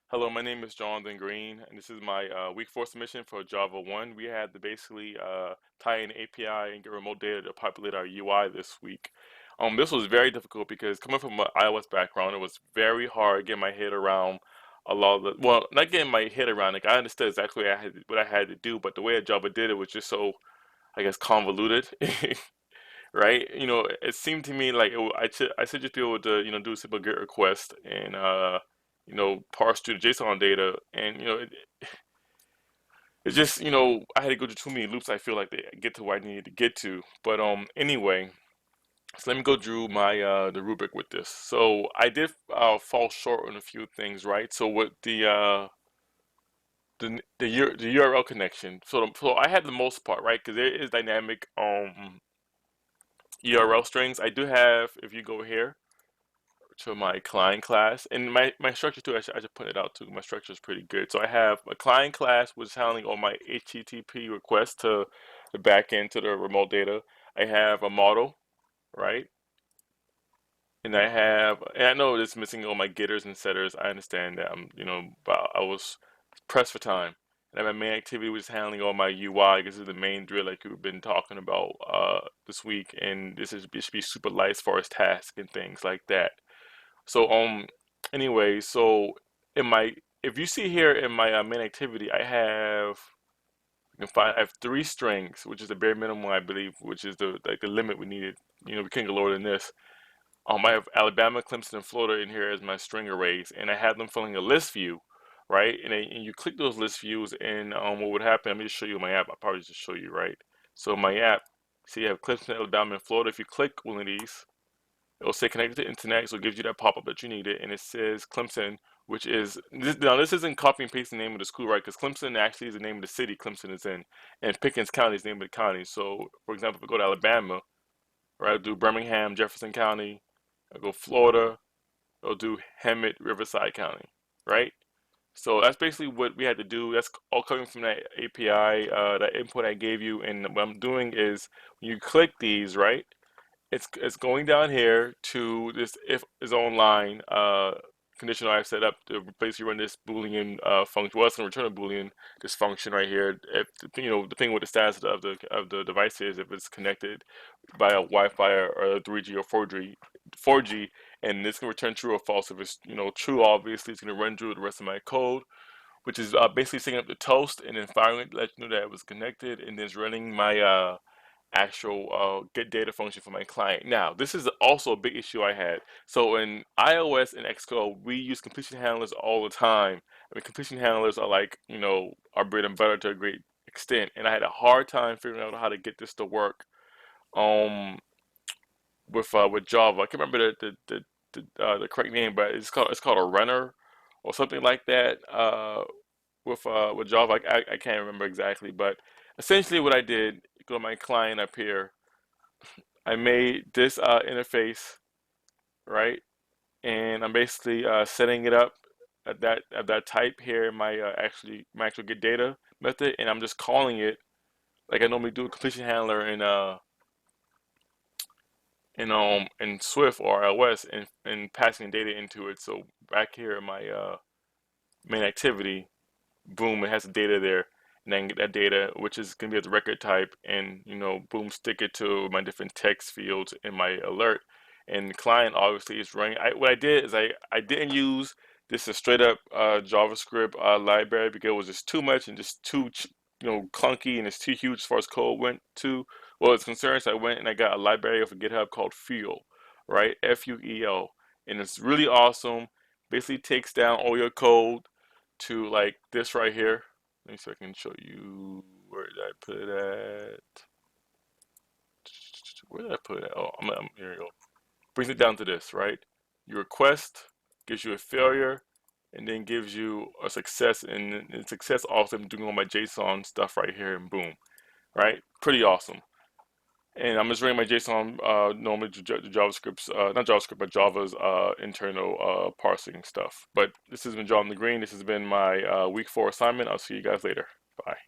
Hello, my name is Jonathan Green, and this is my week 4 submission for Java 1. We had to basically tie in API and get remote data to populate our UI this week. This was very difficult because coming from an iOS background, it was very hard getting my head around a lot of the, well, not getting my head around it. I understood exactly what I had to do, but the way that Java did it was just so, I guess, convoluted. Right? It seemed to me like I should just be able to, do a simple GET request and parse through the JSON data, and it's just, I had to go through too many loops. I feel like to get to where I needed to get to. But anyway, so let me go through my the rubric with this. So I did fall short on a few things, right? So with the URL connection, so I had the most part right because there is dynamic URL strings. I do have, if you go here to my client class, and my structure too, I should put it out too. My structure is pretty good. So I have a client class which is handling all my HTTP requests to the back end to the remote data. I have a model, right? And I know it's missing all my getters and setters. I understand that. But I was pressed for time. And then my main activity was handling all my UI. This is the main drill like we've been talking about this week, and it should be super light as far as tasks and things like that. So anyway, so in my if you see here in my main activity, I have three strings, which is the bare minimum I believe, which is the limit we needed. We can't go lower than this. I have Alabama, Clemson, and Florida in here as my string arrays, and I have them filling a list view, right? And you click those list views, and what would happen? Let me just show you my app. I'll probably just show you, right? So my app, see, you have Clemson, Alabama, and Florida. If you click one of these, it'll say connected to internet, so it gives you that pop-up that you needed, and it says Clemson, which is now this isn't copy and paste the name of the school, right? Because Clemson actually is the name of the city Clemson is in, and Pickens County is the name of the county. So, for example, if we go to Alabama, right, I'll do Birmingham, Jefferson County. I'll go Florida. I'll do Hemet, Riverside County, right? So that's basically what we had to do. That's all coming from that API, that input I gave you. And what I'm doing is when you click these, right? It's going down here to this if is online conditional I've set up to basically run this Boolean function. Well, it's going to return a Boolean, this function right here. If depending what the status of the device is, if it's connected by a Wi-Fi or a 3G or 4G, and it's going to return true or false. If it's true, obviously it's going to run through the rest of my code, which is basically setting up the toast and then firing it, let you know that it was connected, and then it's running my actual get data function for my client. Now, this is also a big issue I had. So in iOS and Xcode, we use completion handlers all the time. I mean, completion handlers are like, our bread and butter to a great extent. And I had a hard time figuring out how to get this to work um, with Java. I can't remember the correct name, but it's called a runner or something like that. With Java, I can't remember exactly, but essentially what I did, go to my client up here. I made this interface, right, and I'm basically setting it up at that type here in my actual get data method, and I'm just calling it like I normally do a completion handler in Swift or iOS, and passing data into it. So back here in my main activity, boom, it has the data there, and I can get that data, which is going to be at the record type, and boom, stick it to my different text fields in my alert. And the client obviously is running. What I did is I didn't use this a straight up JavaScript library because it was just too much and just too clunky, and it's too huge as far as code went to. Well, it's concerned, so I went and I got a library off of GitHub called Fuel, right? Fuel, and it's really awesome. Basically takes down all your code to like this right here. Let me see if I can show you, where did I put it at? Where did I put it at? Oh, here we go. Brings it down to this, right? Your request gives you a failure, and then gives you a success, and success also I'm doing all my JSON stuff right here, and boom, right? Pretty awesome. And I'm just running my JSON normally to JavaScript's, not JavaScript, but Java's internal parsing stuff. But this has been John the Green. This has been my week 4 assignment. I'll see you guys later. Bye.